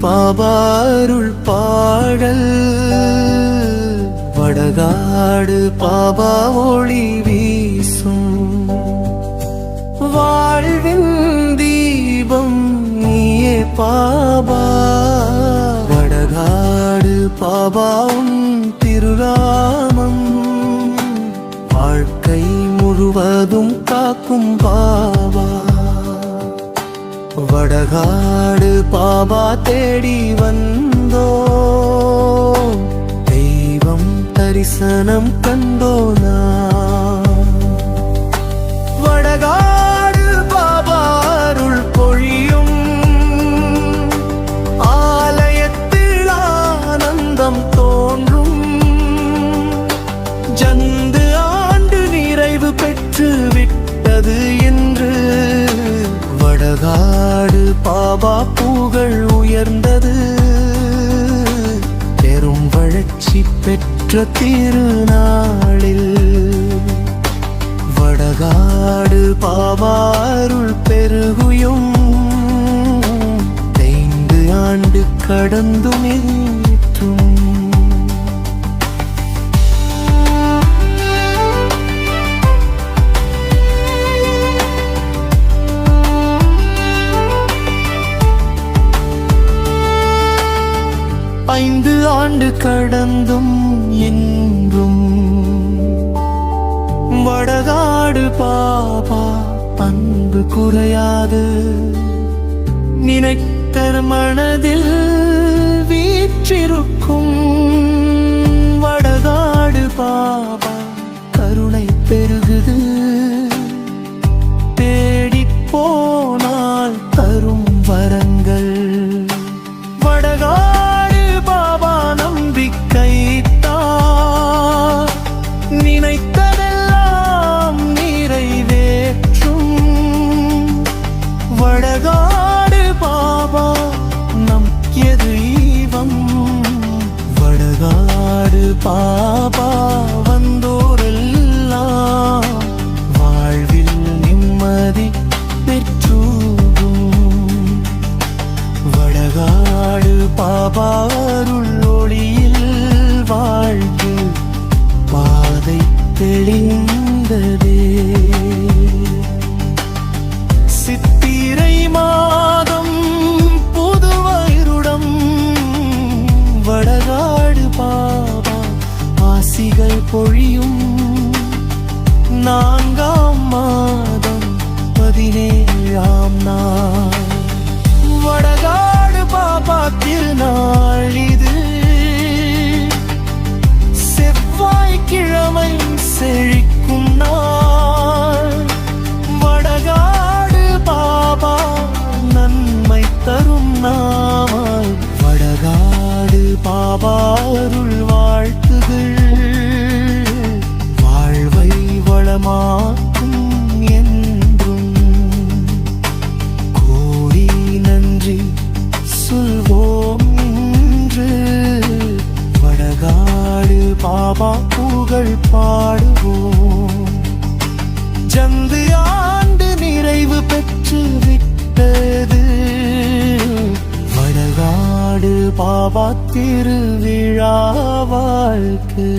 பாபாருள் பாடல் வடகாடு பாபா ஒளி வீசும் வாழ்வின் தீபம் நீயே பாபா வடகாடு பாபாவும் திருராமம் வாழ்க்கை முழுவதும் காக்கும் பாபா வடகாடு பாபா தேடி வந்தோ தெய்வம் தரிசனம் கண்டோனா வடகாடு பாபா அருள் பொழியும் ஆலயத்தில் ஆனந்தம் தோன்றும் ஜந்து ஆண்டு நிறைவு பெற்று விட்டது என்று வடகாடு பாபா புகழ் உயர்ந்தது பெரும் வளர்ச்சி பெற்ற திருநாளில் வடகாடு பாபா அருள் பெருகுயும் 5 ஆண்டு கடந்தும் ஏற்றும் ஐந்து ஆண்டு கடந்தும் என்றும் வடகாடு பாபா அன்பு குறையாது நினைத்தர் மனதில் வீற்றிருக்கும் வடகாடு பாபா கருணை பெருகுது தேடி போனால் தரும் வரங்கள் வடகாடு பாபா நம்பிக்கைத்தா நினைத்ததெல்லாம் நிறைவேற்றும் வடகாடு பாபா நம் தெய்வம் வடகாடு பாபா வந்தோரெல்லாம் வாழ்வில் நிம்மதி பெற்றூரும் வடகாடு பாபா அருள் ஒளியில் வாழ்வு பாதை தெளிந்ததே சித்திரை மாதம் புது வருடம் வடகாடு பாபா ஆசிகள் பொழியும் 4ஆம் மாதம் 17ஆம் நாள் வடகாடு பாபா திருநாள் இது செவ்வாய்க்கிழமை செழிக்கும் நாள் வடகாடு பாபா நன்மை தரும் நாள் வடகாடு பாபா அருள் வாழ்த்துகள் வாழ்வை வளமாக்கும் என்றும் கோடி நன்றி சொல்வோம் என்று வடகாடு பாபா புகழ் பாடுவோம் ஜந்து ஆண்டு நிறைவு பெற்று விட்டது வடகாடு பாபா திருவிழா வாழ்க்கை